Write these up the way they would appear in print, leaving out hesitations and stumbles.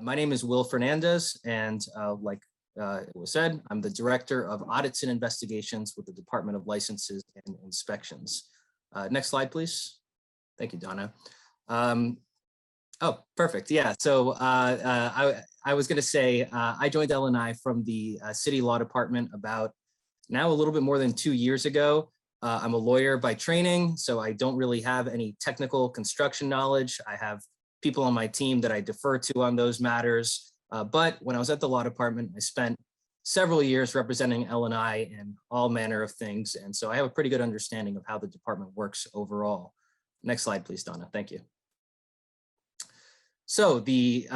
My name is Will Fernandez, and like it was said, I'm the Director of Audits and Investigations with the Department of Licenses and Inspections. Next slide, please. Thank you, Donna. Oh, perfect. Yeah, so I was going to say, I joined L&I from the City Law Department about now a little bit more than 2 years ago. I'm a lawyer by training, so I don't really have any technical construction knowledge. I have people on my team that I defer to on those matters. But when I was at the law department, I spent several years representing L&I in all manner of things. And so I have a pretty good understanding of how the department works overall. Next slide, please, Donna. Thank you. So the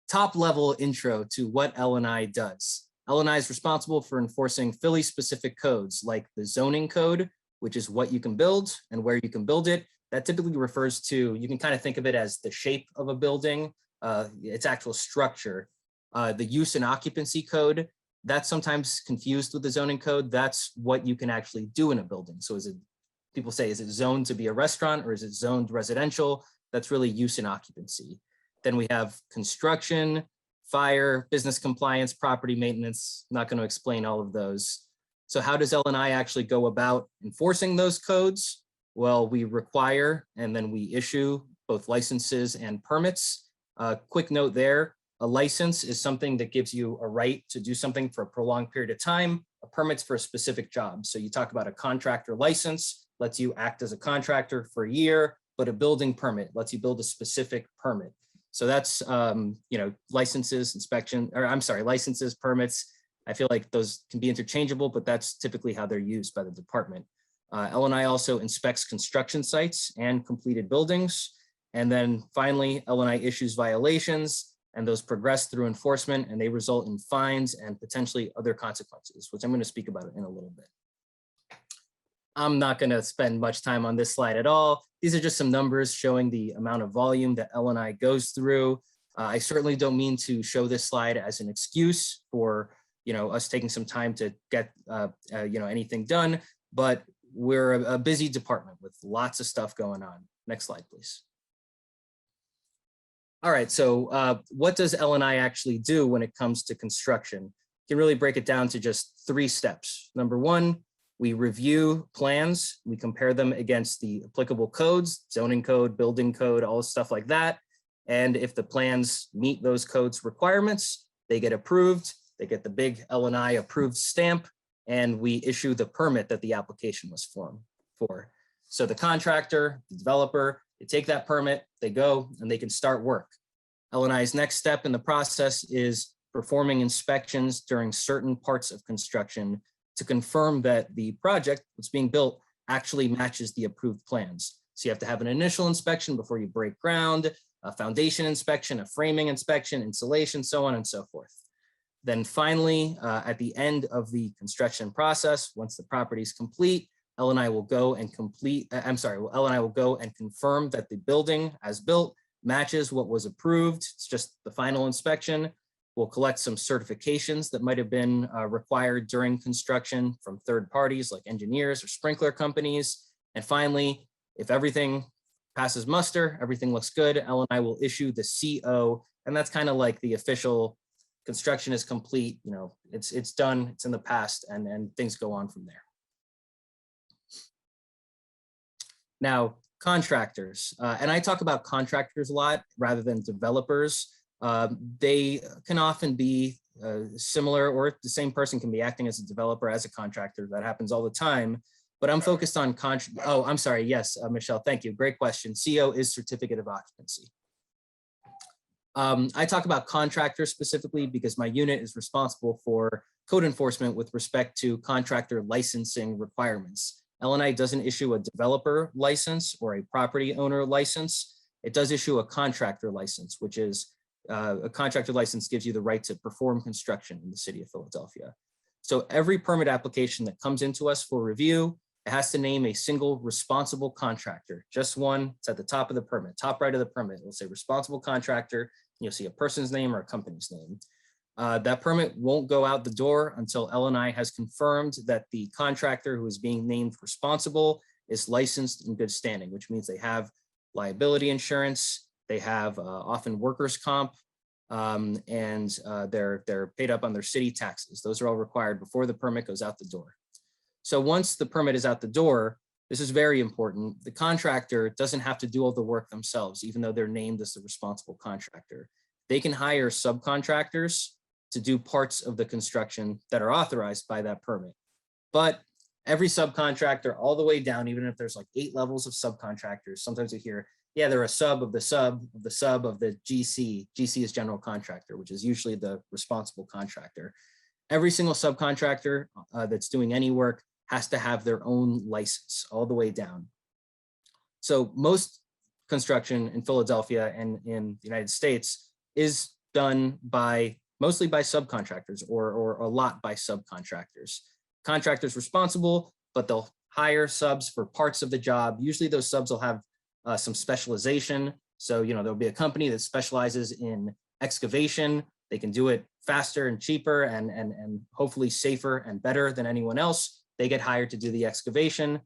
top level intro to what L&I does. L&I is responsible for enforcing Philly specific codes like the zoning code, which is what you can build and where you can build it. That typically refers to, you can kind of think of it as the shape of a building, its actual structure. The use and occupancy code, that's sometimes confused with the zoning code. That's what you can actually do in a building. So is it, people say, is it zoned to be a restaurant or is it zoned residential? That's really use and occupancy. Then we have construction, fire, business compliance, property maintenance. I'm not going to explain all of those. So how does L&I actually go about enforcing those codes? Well, we require and then we issue both licenses and permits. Quick note there, a license is something that gives you a right to do something for a prolonged period of time. A permit's for a specific job. So you talk about a contractor license, lets you act as a contractor for a year, but a building permit lets you build a specific permit. So that's, licenses, licenses, permits. I feel like those can be interchangeable, but that's typically how they're used by the department. L&I also inspects construction sites and completed buildings. And then finally, L&I issues violations, and those progress through enforcement, and they result in fines and potentially other consequences, which I'm going to speak about in a little bit. I'm not going to spend much time on this slide at all. These are just some numbers showing the amount of volume that L&I goes through. I certainly don't mean to show this slide as an excuse for us taking some time to get anything done, but we're a busy department with lots of stuff going on. Next slide, please. All right, so what does L&I actually do when it comes to construction? You can really break it down to just 3 steps. Number 1, we review plans. We compare them against the applicable codes, zoning code, building code, all stuff like that. And if the plans meet those codes requirements, they get approved. They get the big L&I approved stamp, and we issue the permit that the application was formed for. So the contractor, the developer, they take that permit, they go, and they can start work. L&I's next step in the process is performing inspections during certain parts of construction to confirm that the project that's being built actually matches the approved plans. So you have to have an initial inspection before you break ground, a foundation inspection, a framing inspection, insulation, so on and so forth. Then finally, at the end of the construction process, once the property is complete, L&I will go and L&I will go and confirm that the building as built matches what was approved. It's just the final inspection. We'll collect some certifications that might have been required during construction from third parties like engineers or sprinkler companies. And finally, if everything passes muster, everything looks good, L&I will issue the CO, and that's kind of like the official construction is complete, it's done, it's in the past, and things go on from there. Now, contractors, and I talk about contractors a lot rather than developers. They can often be similar, or the same person can be acting as a developer, as a contractor. That happens all the time. But I'm focused on oh, I'm sorry. Yes, Michelle, thank you. Great question. CO is certificate of occupancy. I talk about contractors specifically because my unit is responsible for code enforcement with respect to contractor licensing requirements. L&I doesn't issue a developer license or a property owner license. It does issue a contractor license, which is a contractor license gives you the right to perform construction in the city of Philadelphia. So every permit application that comes into us for review, it has to name a single responsible contractor, just one. It's at the top of the permit, top right of the permit. It'll say responsible contractor, and you'll see a person's name or a company's name. That permit won't go out the door until L&I has confirmed that the contractor who is being named responsible is licensed in good standing, which means they have liability insurance, they have often workers' comp, and they're paid up on their city taxes. Those are all required before the permit goes out the door. So once the permit is out the door, this is very important. The contractor doesn't have to do all the work themselves, even though they're named as the responsible contractor. They can hire subcontractors to do parts of the construction that are authorized by that permit. But every subcontractor all the way down, even if there's like 8 levels of subcontractors, sometimes you hear, yeah, they're a sub of the sub of the sub of the GC. GC is general contractor, which is usually the responsible contractor. Every single subcontractor that's doing any work has to have their own license all the way down. So most construction in Philadelphia and in the United States is done mostly by subcontractors or a lot by subcontractors. Contractors responsible, but they'll hire subs for parts of the job. Usually those subs will have some specialization. So, there'll be a company that specializes in excavation. They can do it faster and cheaper and hopefully safer and better than anyone else. They get hired to do the excavation.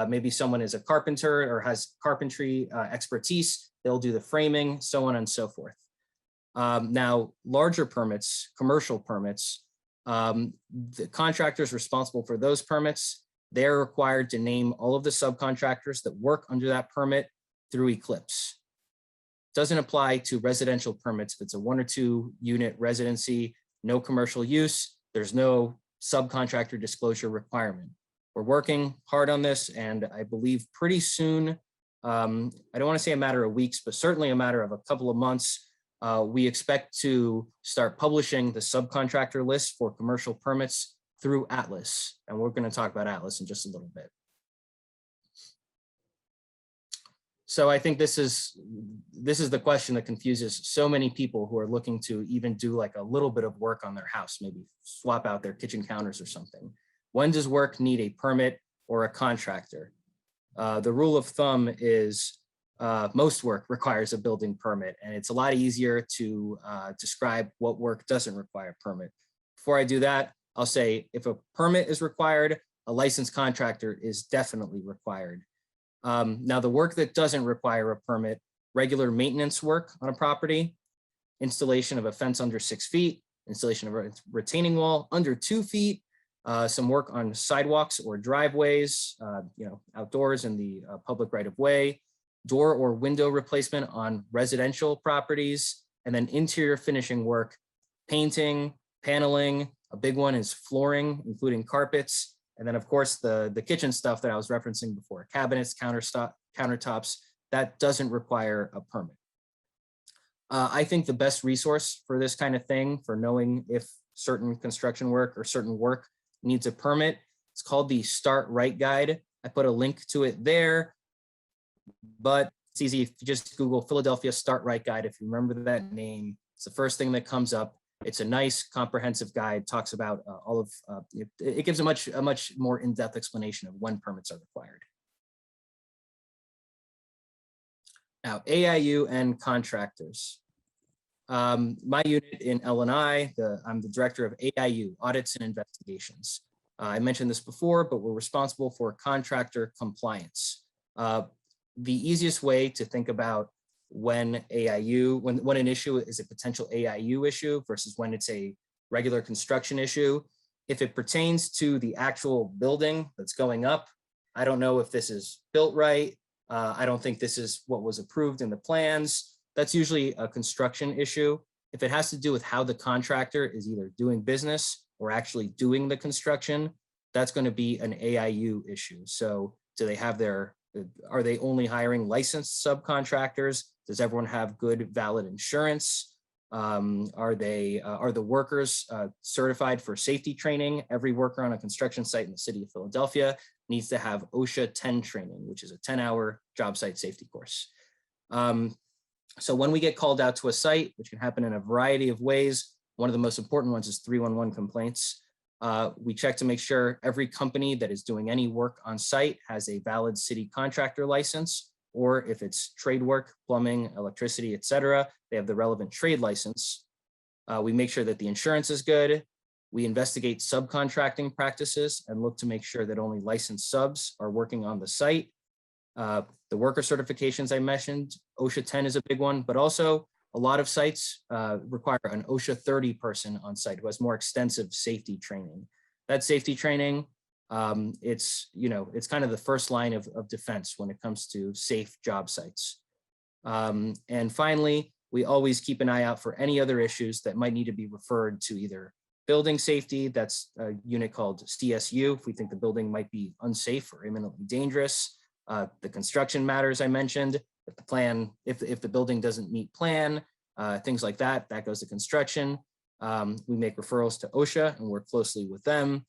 Maybe someone is a carpenter or has carpentry expertise. They'll do the framing, so on and so forth. Now, larger permits, commercial permits, the contractors responsible for those permits, they're required to name all of the subcontractors that work under that permit through Eclipse. Doesn't apply to residential permits. If it's a 1 or 2 unit residency, no commercial use, there's no subcontractor disclosure requirement. We're working hard on this, and I believe pretty soon, I don't want to say a matter of weeks, but certainly a matter of a couple of months, we expect to start publishing the subcontractor list for commercial permits through Atlas. And we're going to talk about Atlas in just a little bit. So I think this is the question that confuses so many people who are looking to even do like a little bit of work on their house, maybe swap out their kitchen counters or something. When does work need a permit or a contractor? The rule of thumb is most work requires a building permit, and it's a lot easier to describe what work doesn't require a permit. Before I do that, I'll say if a permit is required, a licensed contractor is definitely required. Now, the work that doesn't require a permit, regular maintenance work on a property, installation of a fence under 6 feet, installation of a retaining wall under 2 feet, some work on sidewalks or driveways, outdoors in the public right of way, door or window replacement on residential properties, and then interior finishing work, painting, paneling. A big one is flooring, including carpets. And then, of course, the kitchen stuff that I was referencing before, cabinets, countertops, that doesn't require a permit. I think the best resource for this kind of thing, for knowing if certain construction work or certain work needs a permit, it's called the Start Right Guide. I put a link to it there, but it's easy if you just Google Philadelphia Start Right Guide. If you remember that name, it's the first thing that comes up. It's a nice comprehensive guide, talks about all of, it gives a much more in-depth explanation of when permits are required. Now, AIU and contractors. My unit in L&I, I'm the director of AIU, Audits and Investigations. I mentioned this before, but we're responsible for contractor compliance. The easiest way to think about when AIU, when an issue is a potential AIU issue versus when it's a regular construction issue, if it pertains to the actual building that's going up, I don't know if this is built right. I don't think this is what was approved in the plans. That's usually a construction issue. If it has to do with how the contractor is either doing business or actually doing the construction, that's going to be an AIU issue. So do they have are they only hiring licensed subcontractors? Does everyone have good, valid insurance? Are the workers certified for safety training? Every worker on a construction site in the city of Philadelphia needs to have OSHA 10 training, which is a 10-hour job site safety course. So when we get called out to a site, which can happen in a variety of ways, one of the most important ones is 311 complaints. We check to make sure every company that is doing any work on site has a valid city contractor license, or if it's trade work, plumbing, electricity, et cetera, they have the relevant trade license. We make sure that the insurance is good. We investigate subcontracting practices and look to make sure that only licensed subs are working on the site. The worker certifications I mentioned, OSHA 10 is a big one, but also a lot of sites require an OSHA 30 person on site who has more extensive safety training. That safety training, it's kind of the first line of defense when it comes to safe job sites. And finally, we always keep an eye out for any other issues that might need to be referred to either building safety, that's a unit called CSU, if we think the building might be unsafe or imminently dangerous. The construction matters I mentioned, if the plan, if the building doesn't meet plan, things like that, that goes to construction. We make referrals to OSHA and work closely with them,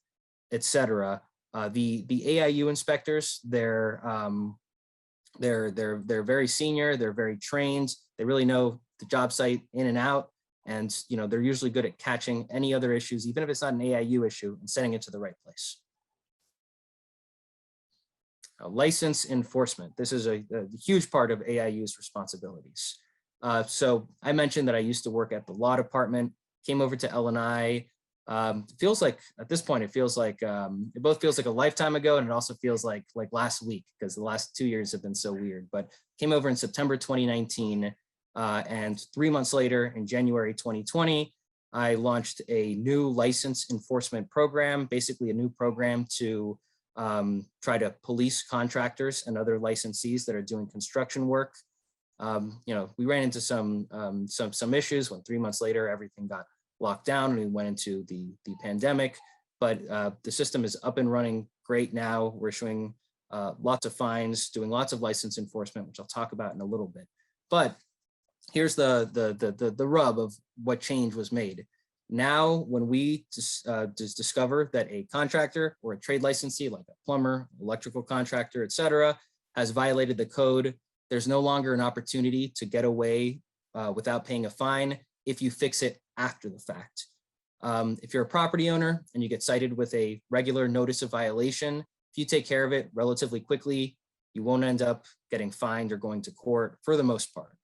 etc. The AIU inspectors, they're very senior, they're very trained, they really know the job site in and out, and they're usually good at catching any other issues, even if it's not an AIU issue, and sending it to the right place. License enforcement. This is a huge part of AIU's responsibilities. So I mentioned that I used to work at the law department, came over to L&I. Feels like at this point, it feels like it both feels like a lifetime ago, and it also feels like last week, because the last 2 years have been so weird. But came over in September 2019, and 3 months later, in January 2020, I launched a new license enforcement program, basically a new program to try to police contractors and other licensees that are doing construction work. We ran into some issues when 3 months later everything got locked down and we went into the pandemic. But the system is up and running great now. We're issuing lots of fines, doing lots of license enforcement, which I'll talk about in a little bit. But here's the rub of what change was made. Now, when we just discover that a contractor or a trade licensee, like a plumber, electrical contractor, et cetera, has violated the code, there's no longer an opportunity to get away without paying a fine if you fix it after the fact. If you're a property owner and you get cited with a regular notice of violation, if you take care of it relatively quickly, you won't end up getting fined or going to court for the most part.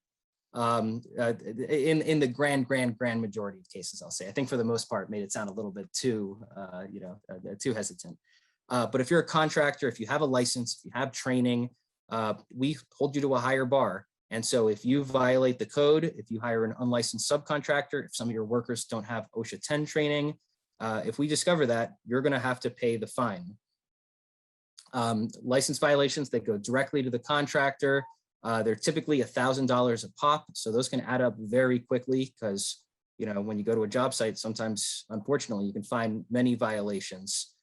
In the grand majority of cases, I'll say. I think for the most part, made it sound a little bit too, too hesitant. But if you're a contractor, if you have a license, if you have training, we hold you to a higher bar. And so if you violate the code, if you hire an unlicensed subcontractor, if some of your workers don't have OSHA 10 training, if we discover that, you're going to have to pay the fine. License violations that go directly to the contractor, they're typically $1,000 a pop. So those can add up very quickly because, when you go to a job site, sometimes, unfortunately, you can find many violations.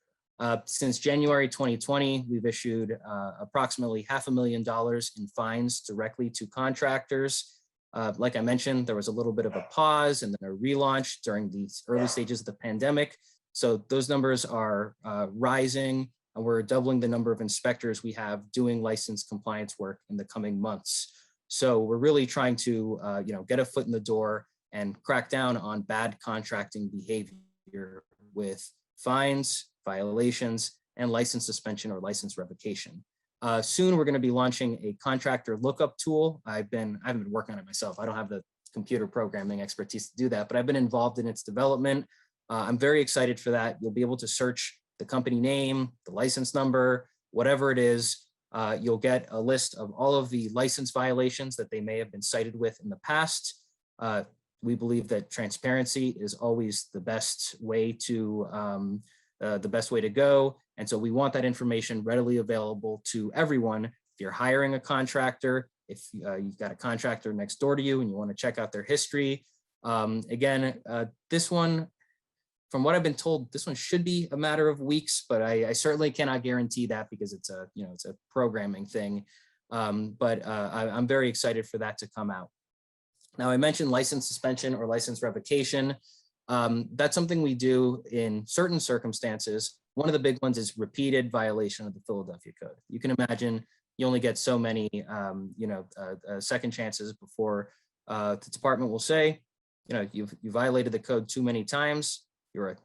Since January 2020, we've issued approximately $500,000 in fines directly to contractors. Like I mentioned, there was a little bit of a pause and then a relaunch during the early stages of the pandemic. So those numbers are rising, and we're doubling the number of inspectors we have doing license compliance work in the coming months. So we're really trying to get a foot in the door and crack down on bad contracting behavior with fines, violations, and license suspension or license revocation. Soon we're going to be launching a contractor lookup tool. I haven't been working on it myself. I don't have the computer programming expertise to do that, but I've been involved in its development. I'm very excited for that. You'll be able to search the company name, the license number, whatever it is. You'll get a list of all of the license violations that they may have been cited with in the past. We believe that transparency is always the best way to go. And so we want that information readily available to everyone. If you're hiring a contractor, if you've got a contractor next door to you and you want to check out their history. This one, from what I've been told, this one should be a matter of weeks, but I certainly cannot guarantee that because it's a programming thing. I'm very excited for that to come out. Now, I mentioned license suspension or license revocation. That's something we do in certain circumstances. One of the big ones is repeated violation of the Philadelphia Code. You can imagine you only get so many, second chances before the department will say, you violated the code too many times. You're a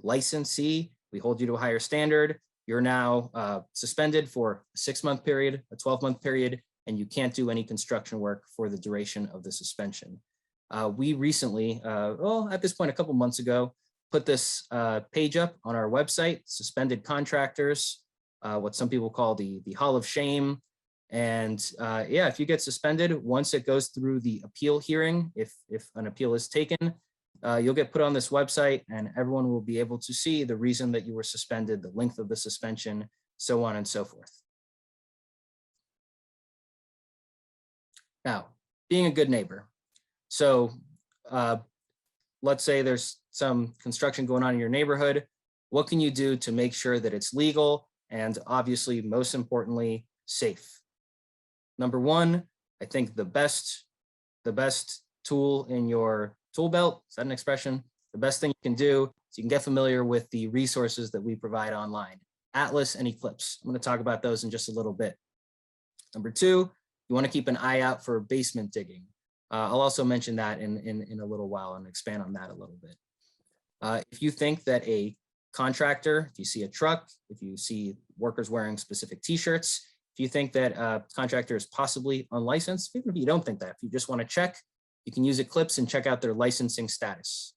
licensee. We hold you to a higher standard. You're now suspended for a 6-month period, a 12-month period, and you can't do any construction work for the duration of the suspension. We recently, at this point, a couple months ago, put this page up on our website, Suspended Contractors, what some people call the Hall of Shame. And yeah, if you get suspended, once it goes through the appeal hearing, if an appeal is taken, you'll get put on this website and everyone will be able to see the reason that you were suspended, the length of the suspension, so on and so forth. Now, being a good neighbor. So let's say there's some construction going on in your neighborhood. What can you do to make sure that it's legal and obviously, most importantly, safe? Number one, I think the best tool in your tool belt, is that an expression? The best thing you can do is you can get familiar with the resources that we provide online, Atlas and Eclipse. I'm going to talk about those in just a little bit. Number two, you want to keep an eye out for basement digging. I'll also mention that in a little while and expand on that a little bit. If you think that a contractor, if you see a truck, if you see workers wearing specific t-shirts, if you think that a contractor is possibly unlicensed, even if you don't think that, if you just want to check, you can use Eclipse and check out their licensing status.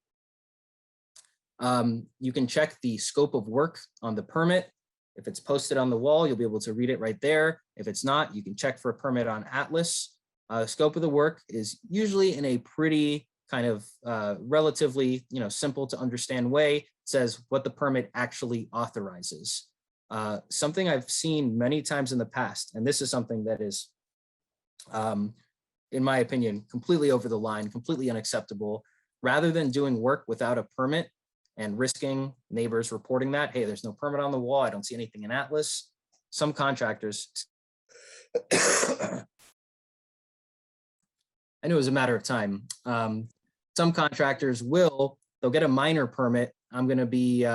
You can check the scope of work on the permit. If it's posted on the wall, you'll be able to read it right there. If it's not, you can check for a permit on Atlas. Scope of the work is usually in a pretty kind of relatively, simple to understand way. It says what the permit actually authorizes. Something I've seen many times in the past, and this is something that is, in my opinion, completely over the line, completely unacceptable. Rather than doing work without a permit and risking neighbors reporting that, hey, there's no permit on the wall, I don't see anything in Atlas. Some contractors, I knew it was a matter of time. Some contractors they'll get a minor permit. I'm going to be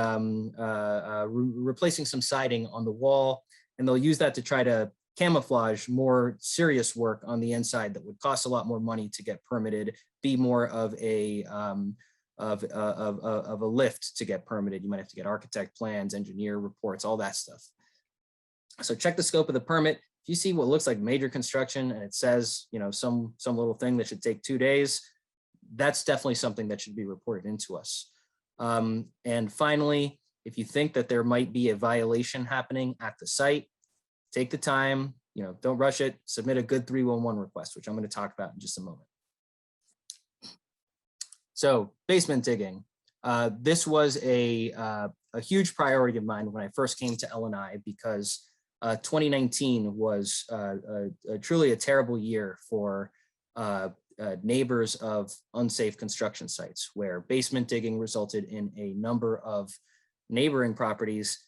replacing some siding on the wall, and they'll use that to try to camouflage more serious work on the inside that would cost a lot more money to get permitted, be more of a lift to get permitted. You might have to get architect plans, engineer reports, all that stuff. So check the scope of the permit. If you see what looks like major construction and it says, some little thing that should take 2 days, that's definitely something that should be reported into us. And finally, if you think that there might be a violation happening at the site, take the time, don't rush it, submit a good 311 request, which I'm going to talk about in just a moment. So basement digging. This was a huge priority of mine when I first came to L&I because 2019 was truly a terrible year for neighbors of unsafe construction sites, where basement digging resulted in a number of neighboring properties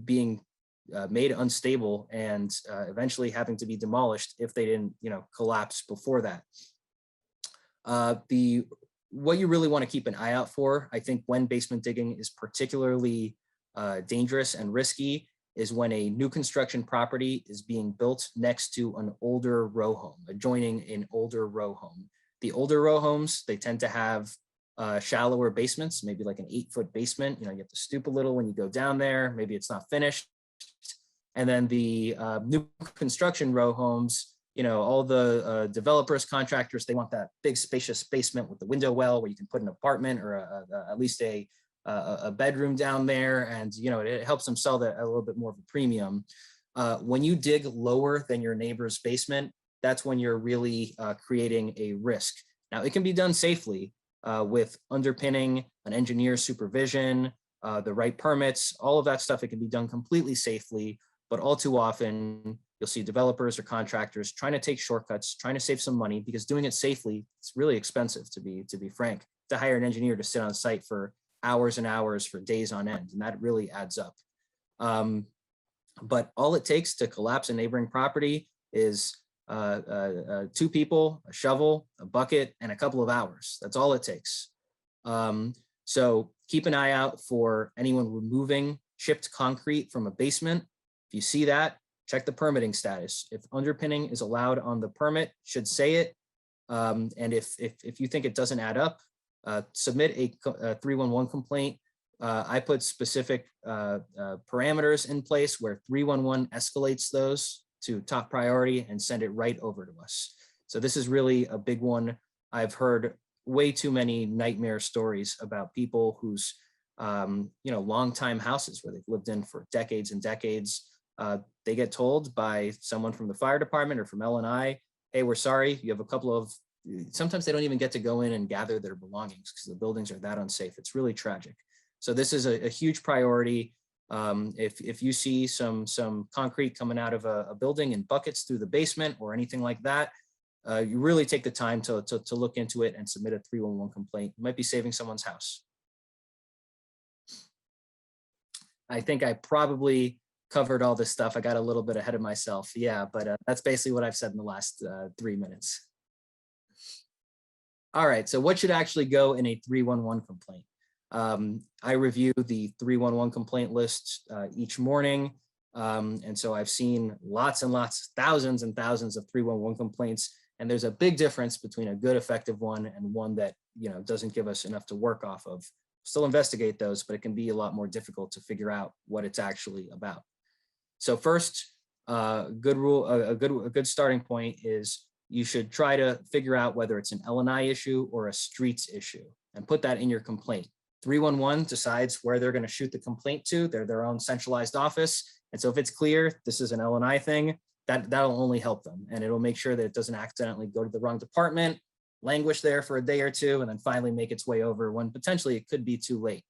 being made unstable and eventually having to be demolished if they didn't, collapse before that. What you really want to keep an eye out for, I think, when basement digging is particularly dangerous and risky, is when a new construction property is being built next to an older row home, adjoining an older row home. The older row homes, they tend to have shallower basements, maybe like an 8-foot basement. You have to stoop a little when you go down there. Maybe it's not finished. And then the new construction row homes, all the developers, contractors, they want that big spacious basement with the window well where you can put an apartment or at least a bedroom down there, and it helps them sell that at a little bit more of a premium. When you dig lower than your neighbor's basement, that's when you're really creating a risk. Now, it can be done safely with underpinning, an engineer's supervision, the right permits, all of that stuff. It can be done completely safely, but all too often you'll see developers or contractors trying to take shortcuts, trying to save some money, because doing it safely, it's really expensive, to be frank, to hire an engineer to sit on site for hours and hours for days on end, and that really adds up. But all it takes to collapse a neighboring property is 2 people, a shovel, a bucket, and a couple of hours. That's all it takes. So keep an eye out for anyone removing chipped concrete from a basement. If you see that, check the permitting status. If underpinning is allowed on the permit, should say it. And if you think it doesn't add up, submit a 311 complaint. I put specific parameters in place where 311 escalates those to top priority and send it right over to us. So this is really a big one. I've heard way too many nightmare stories about people whose longtime houses where they've lived in for decades and decades, they get told by someone from the fire department or from L&I, hey, we're sorry, you have a couple of, sometimes they don't even get to go in and gather their belongings because the buildings are that unsafe. It's really tragic. So this is a huge priority. If you see some concrete coming out of a building in buckets through the basement or anything like that, you really take the time to look into it and submit a 311 complaint. You might be saving someone's house. I think I probably covered all this stuff. I got a little bit ahead of myself. Yeah, but that's basically what I've said in the last 3 minutes. All right, so what should actually go in a 311 complaint? I review the 311 complaint list each morning. And so I've seen lots and lots, thousands and thousands of 311 complaints. And there's a big difference between a good, effective one and one that, you know, doesn't give us enough to work off of. Still investigate those, but it can be a lot more difficult to figure out what it's actually about. So first, a good starting point is you should try to figure out whether it's an L&I issue or a streets issue and put that in your complaint. 311 decides where they're going to shoot the complaint to. They're their own centralized office. And so if it's clear this is an L&I thing, that'll only help them. And it'll make sure that it doesn't accidentally go to the wrong department, languish there for a day or two, and then finally make its way over when potentially it could be too late.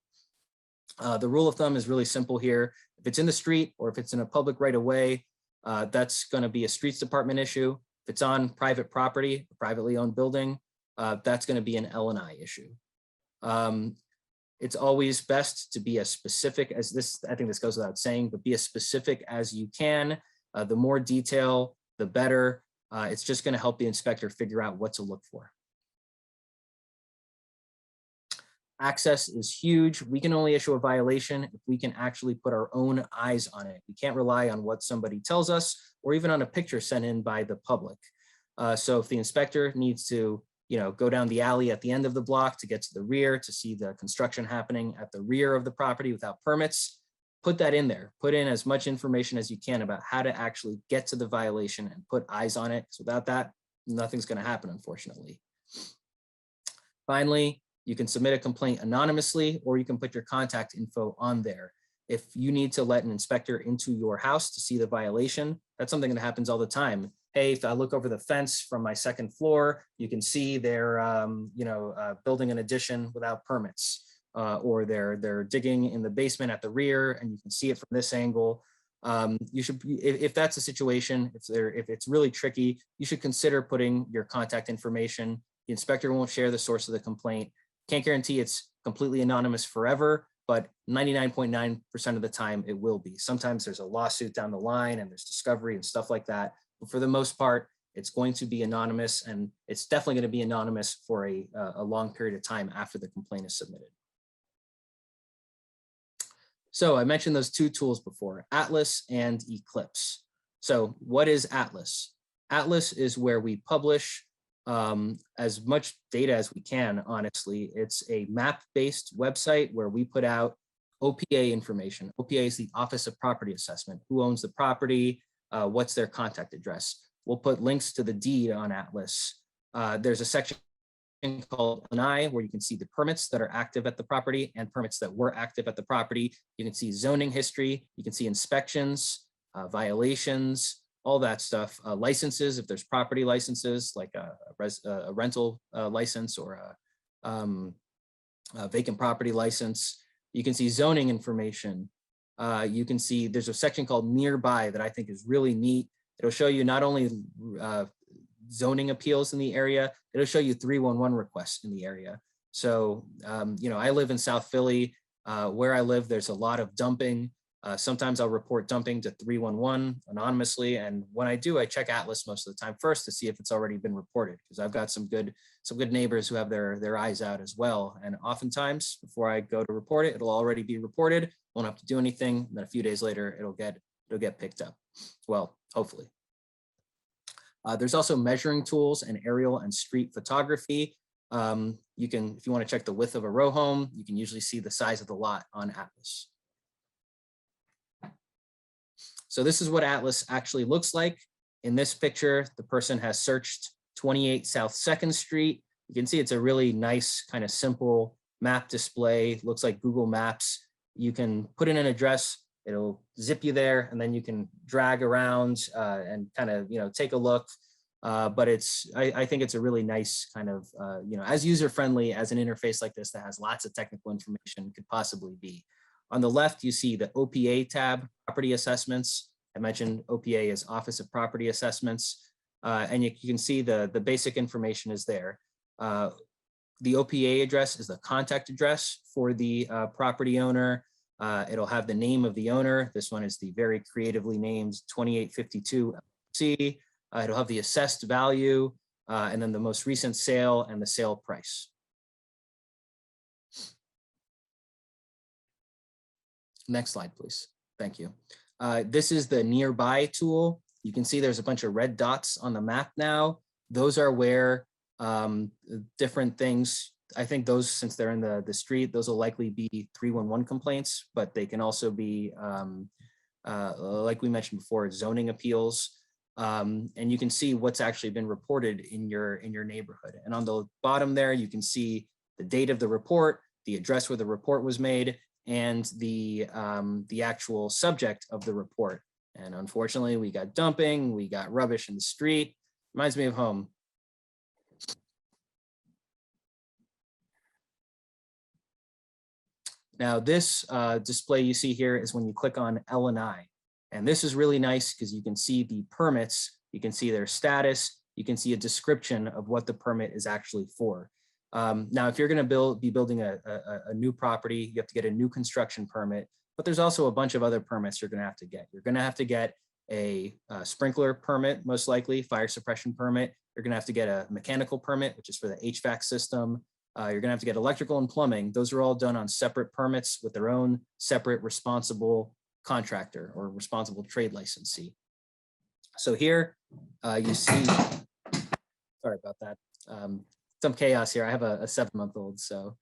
The rule of thumb is really simple here. If it's in the street or if it's in a public right of way, that's going to be a streets department issue. If it's on private property, a privately owned building, that's going to be an L&I issue. It's always best to be as specific as this, I think this goes without saying, but be as specific as you can. The more detail, the better. It's just going to help the inspector figure out what to look for. Access is huge. We can only issue a violation if we can actually put our own eyes on it. We can't rely on what somebody tells us or even on a picture sent in by the public. So if the inspector needs to, go down the alley at the end of the block to get to the rear to see the construction happening at the rear of the property without permits, put that in there. Put in as much information as you can about how to actually get to the violation and put eyes on it. So without that, nothing's going to happen, unfortunately. Finally, you can submit a complaint anonymously, or you can put your contact info on there. If you need to let an inspector into your house to see the violation, that's something that happens all the time. Hey, if I look over the fence from my second floor, you can see they're building an addition without permits, or they're digging in the basement at the rear, and you can see it from this angle. You should, if that's a situation, if it's really tricky, you should consider putting your contact information. The inspector won't share the source of the complaint. Can't guarantee it's completely anonymous forever, but 99.9% of the time it will be. Sometimes there's a lawsuit down the line and there's discovery and stuff like that. But for the most part, it's going to be anonymous, and it's definitely going to be anonymous for a long period of time after the complaint is submitted. So I mentioned those two tools before, Atlas and Eclipse. So what is Atlas? Atlas is where we publish as much data as we can, honestly. It's a map-based website where we put out OPA information. OPA is the Office of Property Assessment. Who owns the property? What's their contact address? We'll put links to the deed on Atlas. There's a section called L&I where you can see the permits that are active at the property and permits that were active at the property. You can see zoning history. You can see inspections, violations, all that stuff. Licenses, if there's property licenses like a rental license or a vacant property license. You can see zoning information. You can see there's a section called Nearby that I think is really neat. It'll show you not only zoning appeals in the area, it'll show you 311 requests in the area. So, I live in South Philly. Where I live, there's a lot of dumping. Sometimes I'll report dumping to 311 anonymously. And when I do, I check Atlas most of the time first to see if it's already been reported, because I've got some good neighbors who have their eyes out as well. And oftentimes before I go to report it, it'll already be reported. Won't have to do anything. Then a few days later, it'll get picked up. Well, hopefully. There's also measuring tools and aerial and street photography. You can, if you want to check the width of a row home, you can usually see the size of the lot on Atlas. So this is what Atlas actually looks like. In this picture, the person has searched 28 South 2nd Street. You can see it's a really nice, kind of simple map display. Looks like Google Maps. You can put in an address. It'll zip you there, and then you can drag around and kind of, take a look. But I think it's a really nice kind of, as user-friendly as an interface like this that has lots of technical information could possibly be. On the left, you see the OPA tab, Property Assessments. I mentioned OPA is Office of Property Assessments. And you can see the basic information is there. The OPA address is the contact address for the property owner. It'll have the name of the owner. This one is the very creatively named 2852 LLC. It'll have the assessed value, and then the most recent sale and the sale price. Next slide, please. Thank you. This is the nearby tool. You can see there's a bunch of red dots on the map now. Those are where different things, I think those, since they're in the street, those will likely be 311 complaints, but they can also be, like we mentioned before, zoning appeals. And you can see what's actually been reported in your neighborhood. And on the bottom there, you can see the date of the report, the address where the report was made, and the actual subject of the report. And unfortunately, we got dumping, we got rubbish in the street. Reminds me of home. Now, this display you see here is when you click on L&I. And this is really nice because you can see the permits, you can see their status, you can see a description of what the permit is actually for. Now, if you're going to be building a new property, you have to get a new construction permit, but there's also a bunch of other permits you're going to have to get. You're going to have to get a sprinkler permit, most likely, fire suppression permit. You're going to have to get a mechanical permit, which is for the HVAC system. You're going to have to get electrical and plumbing. Those are all done on separate permits with their own separate responsible contractor or responsible trade licensee. So here you see, sorry about that. Some chaos here. I have a 7-month-old, so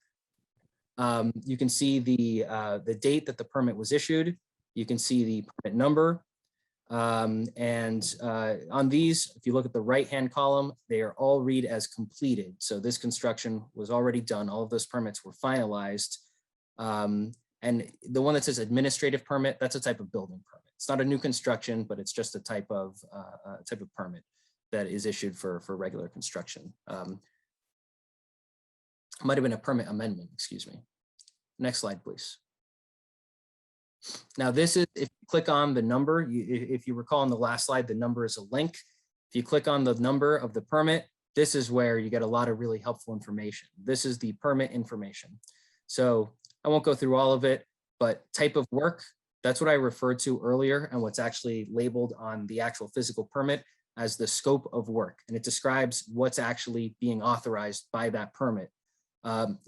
you can see the date that the permit was issued. You can see the permit number. And on these, if you look at the right-hand column, they are all read as completed. So this construction was already done. All of those permits were finalized. And the one that says administrative permit, that's a type of building permit. It's not a new construction, but it's just a type of permit that is issued for regular construction. Might have been a permit amendment, excuse me. Next slide, please. Now this is, if you click on the number, if you recall on the last slide, the number is a link. If you click on the number of the permit, this is where you get a lot of really helpful information. This is the permit information. So I won't go through all of it, but type of work, that's what I referred to earlier and what's actually labeled on the actual physical permit as the scope of work. And it describes what's actually being authorized by that permit.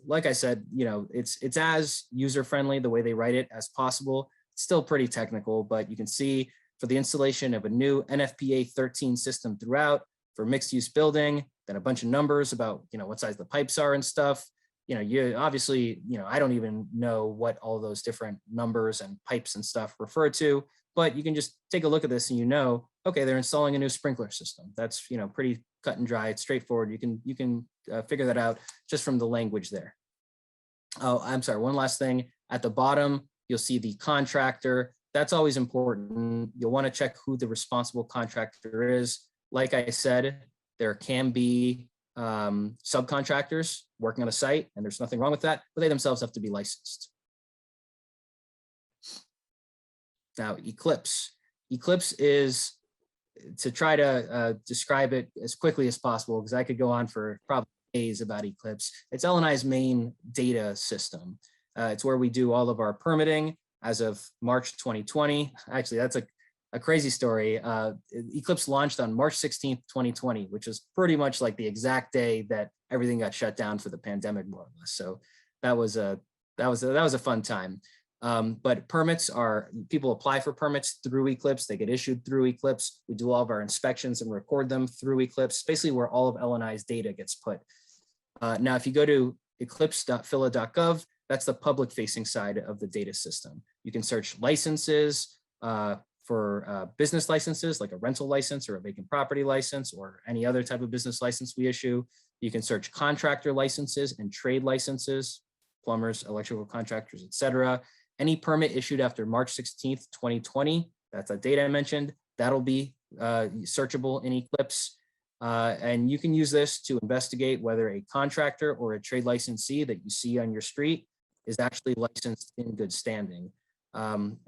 Like I said, it's as user-friendly the way they write it as possible. It's still pretty technical, but you can see for the installation of a new NFPA 13 system throughout for mixed-use building, then a bunch of numbers about what size the pipes are and stuff. You obviously, I don't even know what all those different numbers and pipes and stuff refer to, but you can just take a look at this and okay, they're installing a new sprinkler system. That's pretty cut and dry. It's straightforward. You can figure that out just from the language there. Oh, I'm sorry. One last thing. At the bottom, you'll see the contractor. That's always important. You'll want to check who the responsible contractor is. Like I said, there can be subcontractors working on a site, and there's nothing wrong with that, but they themselves have to be licensed. Now, Eclipse. Eclipse is, to try to describe it as quickly as possible, because I could go on for probably days about Eclipse. It's L&I's main data system. It's where we do all of our permitting as of March 2020. Actually, that's a crazy story. Eclipse launched on March 16th, 2020, which is pretty much like the exact day that everything got shut down for the pandemic, more or less. So that was a fun time. But permits are, people apply for permits through Eclipse. They get issued through Eclipse. We do all of our inspections and record them through Eclipse, basically where all of L&I's data gets put. Now, if you go to eclipse.phila.gov, that's the public facing side of the data system. You can search licenses for business licenses, like a rental license or a vacant property license or any other type of business license we issue. You can search contractor licenses and trade licenses, plumbers, electrical contractors, etc. Any permit issued after March 16th, 2020, that's a date I mentioned, that'll be searchable in Eclipse. And you can use this to investigate whether a contractor or a trade licensee that you see on your street is actually licensed in good standing.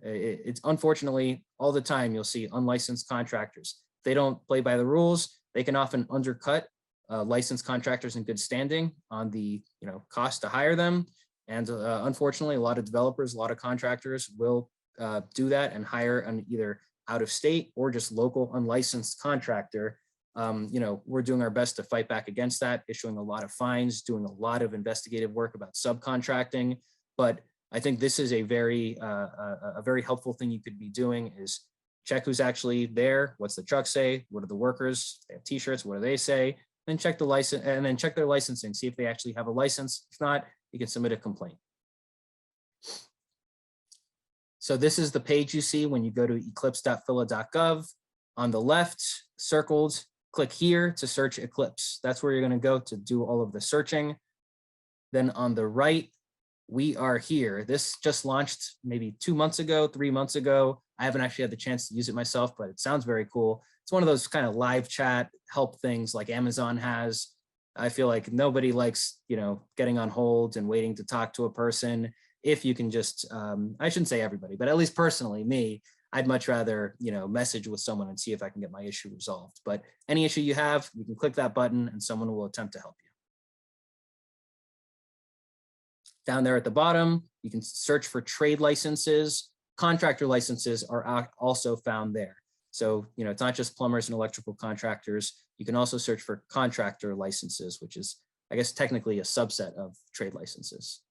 It's unfortunately all the time you'll see unlicensed contractors. If they don't play by the rules, they can often undercut licensed contractors in good standing on the cost to hire them. And unfortunately, a lot of developers, a lot of contractors will do that and hire an either out of state or just local unlicensed contractor. We're doing our best to fight back against that, issuing a lot of fines, doing a lot of investigative work about subcontracting. But I think this is a very helpful thing you could be doing is check who's actually there. What's the truck say? What do the workers? They have t-shirts. What do they say? Then check the license and then check their licensing. See if they actually have a license. If not, you can submit a complaint. So this is the page you see when you go to eclipse.phila.gov. On the left, circled, click here to search Eclipse. That's where you're going to go to do all of the searching. Then on the right, we are here. This just launched maybe 2 months ago, 3 months ago. I haven't actually had the chance to use it myself, but it sounds very cool. It's one of those kind of live chat help things like Amazon has. I feel like nobody likes, getting on hold and waiting to talk to a person. If you can just, I shouldn't say everybody, but at least personally, me, I'd much rather, message with someone and see if I can get my issue resolved. But any issue you have, you can click that button and someone will attempt to help you. Down there at the bottom, you can search for trade licenses. Contractor licenses are also found there. So, it's not just plumbers and electrical contractors. You can also search for contractor licenses, which is, I guess, technically a subset of trade licenses.